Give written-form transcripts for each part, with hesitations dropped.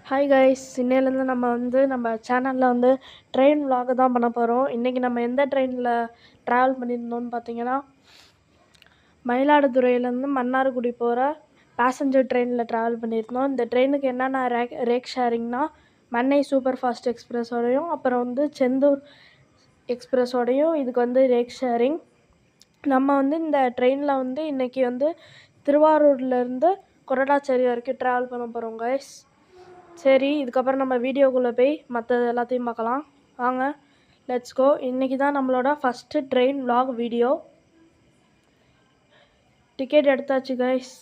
Hi guys, இன்னையிலேருந்து நம்ம சேனலில் ட்ரெயின் vlog தான் பண்ண போகிறோம். இன்றைக்கி நம்ம எந்த ட்ரெயினில் ட்ராவல் பண்ணியிருந்தோம்னு பார்த்தீங்கன்னா, மயிலாடுதுறையிலேருந்து மன்னார்குடி போகிற பேசஞ்சர் ட்ரெயினில் ட்ராவல் பண்ணியிருந்தோம். இந்த ட்ரெயினுக்கு என்னென்ன ரேக் ஷேரிங்னா, மன்னை சூப்பர் ஃபாஸ்ட் எக்ஸ்பிரஸோடையும் அப்புறம் செந்தூர் எக்ஸ்பிரஸோடையும் இதுக்கு ரேக் ஷேரிங். நம்ம இந்த ட்ரெயினில் இன்றைக்கி திருவாரூர்லேருந்து கொரடாச்சேரி வரைக்கும் ட்ராவல் பண்ண போகிறோம் கைஸ். சரி, இதுக்கப்புறம் நம்ம வீடியோக்குள்ளே போய் மற்றது எல்லாத்தையும் பார்க்கலாம். வாங்க, லெட்ஸ் கோ. இன்றைக்கி தான் நம்மளோட first train vlog video. Ticket எடுத்தாச்சு கைஸ்.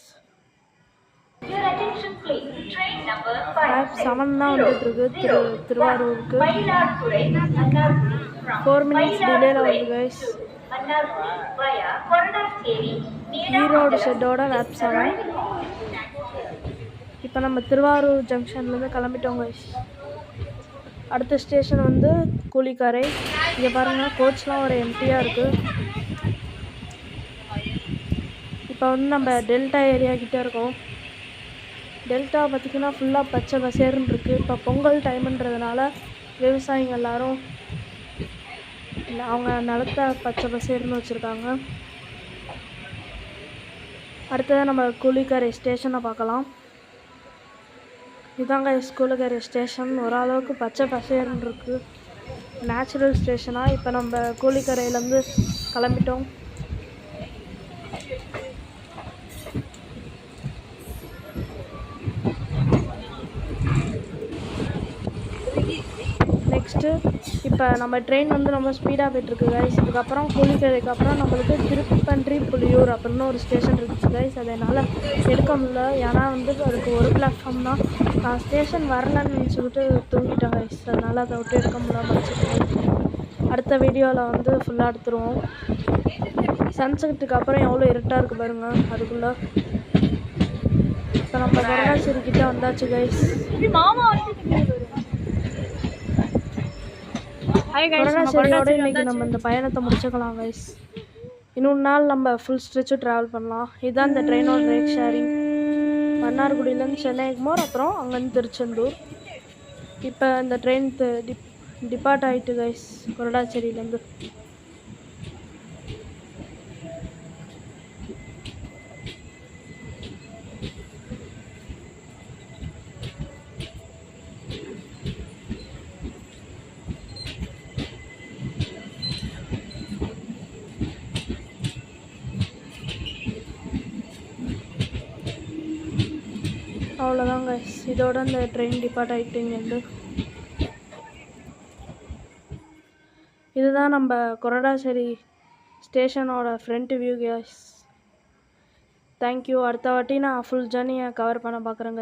மேப் 7 தான் வந்துட்டுருக்கு திருவாரூருக்கு. 4 minutes டிலேயில் வருது கைஸ். ஈரோடு ஷெட்டோட மேப் 7. இப்போ நம்ம திருவாரூர் ஜங்ஷன்லேருந்து கிளம்பிட்டோம் கைஸ். அடுத்த ஸ்டேஷன் கூலிக்கரை. இங்கே பாருங்கள், கோச்லாம் ஒரு எம்டியாக இருக்குது. இப்போ நம்ம டெல்டா ஏரியா கிட்டே இருக்கோம். டெல்டா பார்த்திங்கன்னா ஃபுல்லாக பச்சை பசேர்னு இருக்குது. இப்போ பொங்கல் டைமுன்றதுனால விவசாயிங்க எல்லோரும் அவங்க நிலத்தை பச்சை பசேர்னு வச்சுருக்காங்க. அடுத்ததாக நம்ம கூலிக்கரை ஸ்டேஷனை பார்க்கலாம். இதாங்க கூலிக்கரை ஸ்டேஷன். ஓரளவுக்கு பச்சை பசேர்னு இருக்குது, நேச்சுரல் ஸ்டேஷனாக. இப்போ நம்ம கூலிக்கரையிலேருந்து கிளம்பிட்டோம். நெக்ஸ்ட்டு இப்போ நம்ம ட்ரெயின் ரொம்ப ஸ்பீடாக போய்ட்டுருக்கு கைஸ். இதுக்கப்புறம் கூலிக்கரைக்கு அப்புறம் நம்மளுக்கு திருப்பன்றி புலியூர் அப்படின்னு ஒரு ஸ்டேஷன் இருக்குது கைஸ். அதை என்னால் எடுக்க முடியல, ஏன்னா அதுக்கு ஒரு பிளாட்ஃபார்ம் தான். நான் ஸ்டேஷன் வரலன்னு சொல்லிட்டு தூங்கிட்டேன் கைஸ். அதனால் அதை விட்டு எடுக்க முடியாமல் வச்சுருக்கேன். அடுத்த வீடியோவில் ஃபுல்லாக எடுத்துருவோம். சன்செட்டுக்கு அப்புறம் எவ்வளோ இருட்டாக இருக்குது பாருங்கள் அதுக்குள்ளே. இப்போ நம்ம கொரடாச்சேரிக்கிட்ட வந்தாச்சு கைஸ். கொரடாச்சேரியோட இன்றைக்கி நம்ம இந்த பயணத்தை முடிச்சுக்கலாம் கைஸ். இன்னொரு நாள் நம்ம ஃபுல் ஸ்ட்ரெச்சு ட்ராவல் பண்ணலாம். இதுதான் இந்த ட்ரெயினோட ரேக் ஷேரிங். மன்னார்குடியிலேருந்து சென்னை எக்மோர், அப்புறம் அங்கேருந்து திருச்செந்தூர். இப்போ இந்த ட்ரெயின் டிபார்ட் ஆகிட்டு கைஸ் கொரடாச்சேரியிலேருந்து. அவ்வளோதான் கைஸ், இதோட இந்த ட்ரெயின் டிபார்ட் ஆகிட்டு இங்கேருந்து. இதுதான் நம்ம கொரடாச்சேரி ஸ்டேஷனோட ஃப்ரண்ட் வியூ கைஸ். தேங்க்யூ. அடுத்த வாட்டி நான் ஃபுல் ஜர்னியை கவர் பண்ண பார்க்குறேங்க.